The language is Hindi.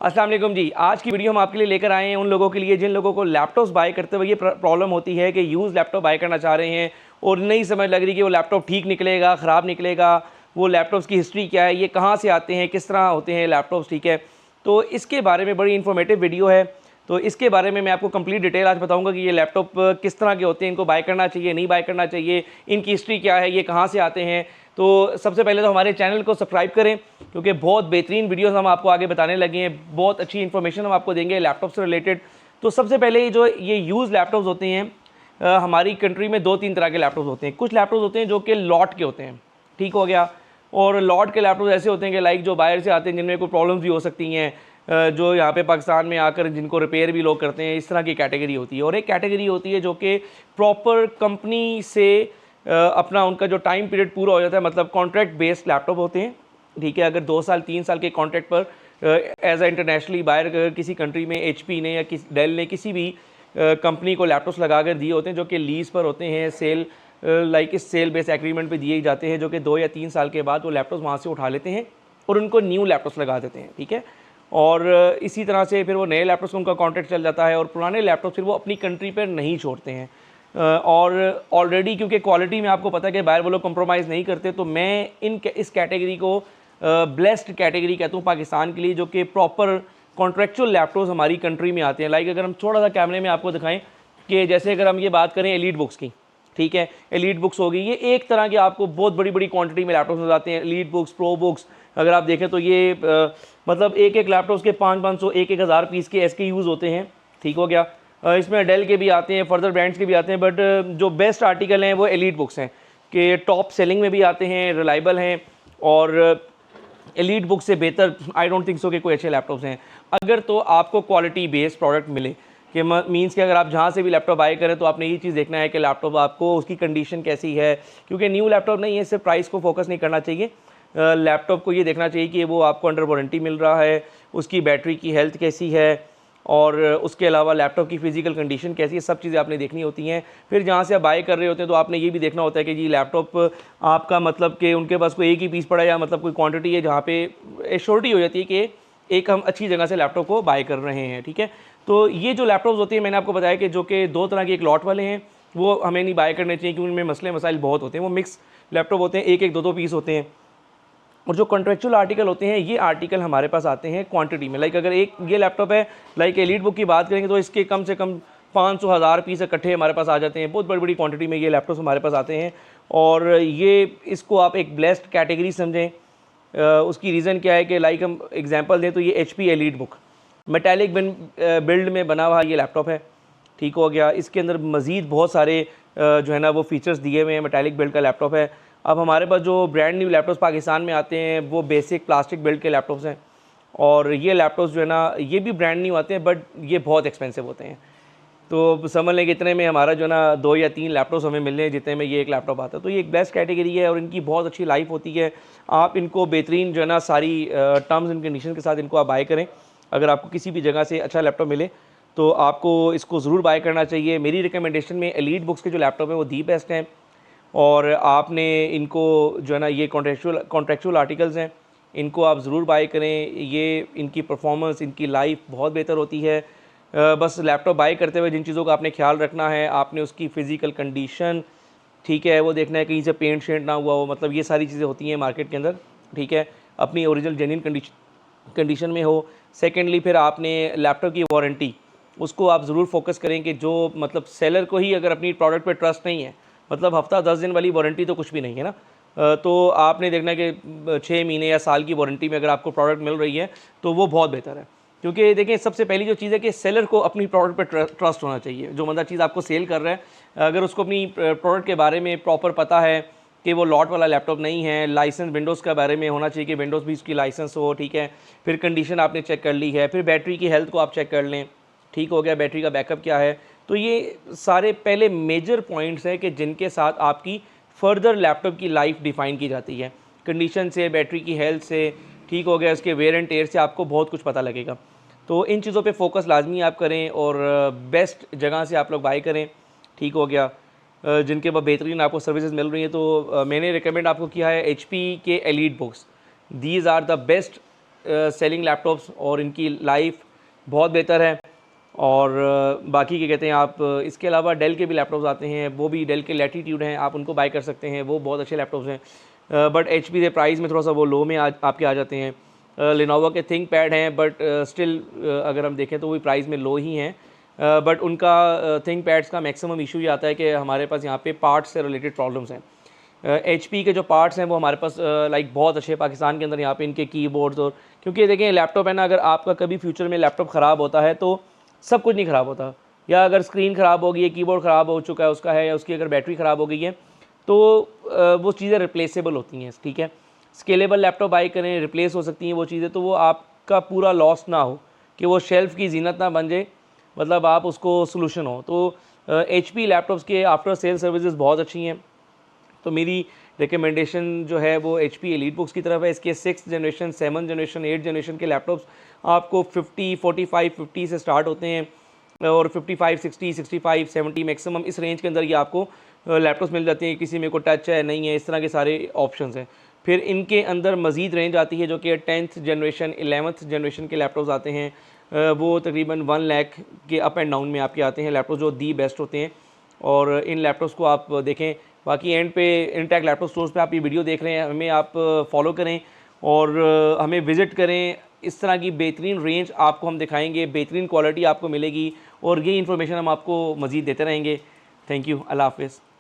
अस्सलाम वालेकुम जी। आज की वीडियो हम आपके लिए लेकर आए हैं उन लोगों के लिए जिन लोगों को लैपटॉप्स बाय करते हुए ये प्रॉब्लम होती है कि यूज़ लैपटॉप बाय करना चाह रहे हैं और नहीं समझ लग रही कि वो लैपटॉप ठीक निकलेगा, ख़राब निकलेगा, वो लैपटॉप्स की हिस्ट्री क्या है, ये कहाँ से आते हैं, किस तरह होते हैं लैपटॉप्स, ठीक है। तो इसके बारे में बड़ी इन्फॉर्मेटिव वीडियो है। तो इसके बारे में मैं आपको कंप्लीट डिटेल आज बताऊंगा कि ये लैपटॉप किस तरह के होते हैं, इनको बाय करना चाहिए, नहीं बाय करना चाहिए, इनकी हिस्ट्री क्या है, ये कहाँ से आते हैं। तो सबसे पहले तो हमारे चैनल को सब्सक्राइब करें क्योंकि बहुत बेहतरीन वीडियोस हम आपको आगे बताने लगे हैं, बहुत अच्छी इन्फॉर्मेशन हम आपको देंगे लैपटॉप से रिलेटेड। तो सबसे पहले जो ये यूज़ लैपटॉप्स होते हैं, हमारी कंट्री में 2-3 तरह के लैपटॉप्स होते हैं। कुछ लैपटॉप्स होते हैं जो कि लॉट के होते हैं, ठीक हो गया। और लॉट के लैपटॉप ऐसे होते हैं कि लाइक जो बाहर से आते हैं जिनमें कोई प्रॉब्लम्स भी हो सकती हैं, जो यहाँ पे पाकिस्तान में आकर जिनको रिपेयर भी लोग करते हैं, इस तरह की कैटेगरी होती है। और एक कैटेगरी होती है जो कि प्रॉपर कंपनी से अपना उनका जो टाइम पीरियड पूरा हो जाता है, मतलब कॉन्ट्रैक्ट बेस्ड लैपटॉप होते हैं, ठीक है। अगर 2 साल 3 साल के कॉन्ट्रैक्ट पर एज ए इंटरनेशनली बाहर किसी कंट्री में HP ने या डेल ने किसी भी कंपनी को लैपटॉप्स लगा कर दिए होते हैं जो कि लीज पर होते हैं, सेल लाइक इस सेल बेस एग्रीमेंट पे दिए जाते हैं, जो कि 2 या 3 साल के बाद वो लैपटॉप्स वहाँ से उठा लेते हैं और उनको न्यू लैपटॉप्स लगा देते हैं, ठीक है। और इसी तरह से फिर वो नए लैपटॉप्स उनका कॉन्ट्रैक्ट चल जाता है और पुराने लैपटॉप फिर वो अपनी कंट्री पर नहीं छोड़ते हैं। और ऑलरेडी क्योंकि क्वालिटी में आपको पता है कि बाहर वो लोग कॉम्प्रोमाइज़ नहीं करते, तो मैं इस कैटेगरी को ब्लेस्ड कैटेगरी कहता हूँ पाकिस्तान के लिए, जो कि प्रॉपर कॉन्ट्रेक्चुअल लैपटॉप्स हमारी कंट्री में आते हैं। लाइक अगर हम थोड़ा सा कैमरे में आपको दिखाएं कि जैसे अगर हम ये बात करें एलीट बुक्स की, ठीक है, एलीट बुक्स होगी, ये एक तरह के आपको बहुत बड़ी बड़ी क्वांटिटी में लैपटॉप्स नजर आते हैं। एलीट बुक्स, प्रो बुक्स अगर आप देखें तो ये मतलब एक एक लैपटॉप्स के 500-500 1,000 पीस के SKUs होते हैं, ठीक हो गया। इसमें डेल के भी आते हैं, फर्दर ब्रांड्स के भी आते हैं, बट जो बेस्ट आर्टिकल हैं वो एलीट बुक्स हैं कि टॉप सेलिंग में भी आते हैं, रिलायबल हैं और एलीट बुक से बेहतर आई डोंट थिंक सो कि कोई अच्छे लैपटॉप्स हैं। अगर तो आपको क्वालिटी बेस्ड प्रोडक्ट मिले कि मीन्स कि अगर आप जहाँ से भी लैपटॉप बाय करें तो आपने ये चीज़ देखना है कि लैपटॉप आपको उसकी कंडीशन कैसी है, क्योंकि न्यू लैपटॉप नहीं है, सिर्फ प्राइस को फोकस नहीं करना चाहिए। लैपटॉप को ये देखना चाहिए कि वो आपको अंडर वारंटी मिल रहा है, उसकी बैटरी की हेल्थ कैसी है और उसके अलावा लैपटॉप की फ़िज़िकल कंडीशन कैसी है, सब चीज़ें आपने देखनी होती हैं। फिर जहाँ से आप बाय कर रहे होते हैं तो आपने ये भी देखना होता है कि जी लैपटॉप आपका मतलब कि उनके पास कोई एक ही पीस पड़ा है या मतलब कोई क्वांटिटी है जहाँ पे एश्योरिटी हो जाती है कि एक हम अच्छी जगह से लैपटॉप को बाय कर रहे हैं, ठीक है। तो ये जो लैपटॉप्स होते हैं मैंने आपको बताया कि जो कि 2 तरह के, एक लॉट वाले हैं वो हमें नहीं बाय करने चाहिए क्योंकि उनमें मसले मसाइल बहुत होते हैं, वो मिक्स लैपटॉप होते हैं, एक एक 2-2 पीस होते हैं। और जो कॉन्ट्रेक्चुअल आर्टिकल होते हैं ये आर्टिकल हमारे पास आते हैं क्वांटिटी में। लाइक अगर एक ये लैपटॉप है, लाइक एलीट बुक की बात करेंगे तो इसके कम से कम 500,000 पीस इकट्ठे हमारे पास आ जाते हैं, बहुत बड़ी बड़ी क्वांटिटी में ये लैपटॉप्स हमारे पास आते हैं। और ये इसको आप एक ब्लेस्ड कैटेगरी समझें। उसकी रीज़न क्या है कि लाइक हम एग्जांपल दें तो ये HP elite book metallic build में बना हुआ ये लैपटॉप है, ठीक हो गया। इसके अंदर मज़ीद बहुत सारे जो है ना वो फीचर्स दिए हुए हैं, मेटालिक बिल्ड का लैपटॉप है। अब हमारे पास जो ब्रांड न्यू लैपटॉप्स पाकिस्तान में आते हैं वो बेसिक प्लास्टिक बिल्ड के लैपटॉप्स हैं और ये लैपटॉप्स जो है ना ये भी ब्रांड न्यू आते हैं बट ये बहुत एक्सपेंसिव होते हैं। तो समझ लें कि इतने में हमारा जो है ना 2 या 3 लैपटॉप्स हमें मिलने हैं जितने में ये एक लैपटॉप आता है। तो ये एक बेस्ट कैटेगरी है और इनकी बहुत अच्छी लाइफ होती है। आप इनको बेहतरीन जो है ना सारी टर्म्स एंड कंडीशन के साथ इनको आप बाय करें। अगर आपको किसी भी जगह से अच्छा लैपटॉप मिले तो आपको इसको ज़रूर बाय करना चाहिए। मेरी रिकमेंडेशन में एलीट बुक्स के जो लैपटॉप है वो दी बेस्ट हैं और आपने इनको जो है ना ये कॉन्ट्रेक्चुअल आर्टिकल्स हैं, इनको आप ज़रूर बाय करें। ये इनकी परफॉर्मेंस, इनकी लाइफ बहुत बेहतर होती है। बस लैपटॉप बाय करते हुए जिन चीज़ों का आपने ख्याल रखना है, आपने उसकी फ़िज़िकल कंडीशन, ठीक है, वो देखना है कहीं से पेंट शेंट ना हुआ हो, मतलब ये सारी चीज़ें होती हैं मार्केट के अंदर, ठीक है, अपनी ओरिजिनल जेन्युइन कंडीशन में हो। सेकेंडली फिर आपने लैपटॉप की वारंटी, उसको आप ज़रूर फोकस करें कि जो मतलब सेलर को ही अगर अपनी प्रोडक्ट पे ट्रस्ट नहीं है, मतलब हफ्ता 10 दिन वाली वारंटी तो कुछ भी नहीं है ना, तो आपने देखना है कि 6 महीने या साल की वारंटी में अगर आपको प्रोडक्ट मिल रही है तो वो बहुत बेहतर है। क्योंकि देखिए सबसे पहली जो चीज़ है कि सेलर को अपनी प्रोडक्ट पे ट्रस्ट होना चाहिए। जो बंदा चीज़ आपको सेल कर रहा है अगर उसको अपनी प्रोडक्ट के बारे में प्रॉपर पता है कि वो लॉट वाला लैपटॉप नहीं है, लाइसेंस विंडोज़ के बारे में होना चाहिए कि विंडोज़ भी उसकी लाइसेंस हो, ठीक है। फिर कंडीशन आपने चेक कर ली है, फिर बैटरी की हेल्थ को आप चेक कर लें, ठीक हो गया, बैटरी का बैकअप क्या है। तो ये सारे पहले मेजर पॉइंट्स हैं कि जिनके साथ आपकी फ़र्दर लैपटॉप की लाइफ डिफ़ाइन की जाती है। कंडीशन से, बैटरी की हेल्थ से, ठीक हो गया, इसके वेयर एंड टेयर से आपको बहुत कुछ पता लगेगा। तो इन चीज़ों पे फोकस लाजमी आप करें और बेस्ट जगह से आप लोग बाय करें, ठीक हो गया, जिनके पास बेहतरीन आपको सर्विसेज मिल रही हैं। तो मैंने रिकमेंड आपको किया है HP के elite books. These are the best selling laptops और इनकी लाइफ बहुत बेहतर है। और बाकी क्या कहते हैं आप, इसके अलावा डेल के भी लैपटॉप्स आते हैं, वो भी डेल के लैटिट्यूड हैं, आप उनको बाय कर सकते हैं, वो बहुत अच्छे लैपटॉप्स हैं। बट HP के प्राइस में थोड़ा सा वो लो में आपके आ जाते हैं। लेनोवो के थिंक पैड हैं, बट स्टिल अगर हम देखें तो वो प्राइस में लो ही हैं। बट उनका थिंक पैड्स का मैक्सिमम इशू ये आता है कि हमारे पास यहाँ पे पार्ट्स से रिलेटेड प्रॉब्लम्स हैं। HP के जो पार्ट्स हैं वो हमारे पास लाइक बहुत अच्छे पाकिस्तान के अंदर यहाँ पे इनके कीबोर्ड्स, और क्योंकि देखें लैपटॉप है ना, अगर आपका कभी फ्यूचर में लैपटॉप ख़राब होता है तो सब कुछ नहीं ख़राब होता, या अगर स्क्रीन ख़राब हो गई है, कीबोर्ड ख़राब हो चुका है उसका है, या उसकी अगर बैटरी ख़राब हो गई है तो वो चीज़ें रिप्लेसेबल होती हैं, ठीक है। स्केलेबल लैपटॉप बाई करें, रिप्लेस हो सकती हैं वो चीज़ें, तो वो आपका पूरा लॉस ना हो कि वो शेल्फ़ की जीनत ना बन जाए, मतलब आप उसको सोल्यूशन हो। तो HP लैपटॉप्स के आफ्टर सेल सर्विसेज बहुत अच्छी हैं, तो मेरी रिकमेंडेशन जो है वो HP एलीट बुक्स की तरफ है। इसके 6th generation, 7th generation, 8th generation के लैपटॉप्स आपको 50, 45, 50 से स्टार्ट होते हैं, और 55, 60, 65, 70 मैक्सिमम इस रेंज के अंदर ये आपको लैपटॉप्स मिल जाते हैं। किसी में को टच है नहीं है, इस तरह के सारे ऑप्शंस हैं। फिर इनके अंदर मज़ीद रेंज आती है जो कि 10th जनरेशन, 11th जनरेशन के लैपटॉप्स आते हैं। वो तकरीबन 1 लाख के अप एंड डाउन में आपके आते हैं लैपटॉप, जो दी बेस्ट होते हैं। और इन लैपटॉप्स को आप देखें। बाकी एंड पे इंटेक लैपटॉप स्टोर्स पे आप ये वीडियो देख रहे हैं, हमें आप फॉलो करें और हमें विज़िट करें। इस तरह की बेहतरीन रेंज आपको हम दिखाएंगे, बेहतरीन क्वालिटी आपको मिलेगी, और ये इन्फॉर्मेशन हम आपको मज़ीद देते रहेंगे। थैंक यू, अल्लाह हाफ़िज़।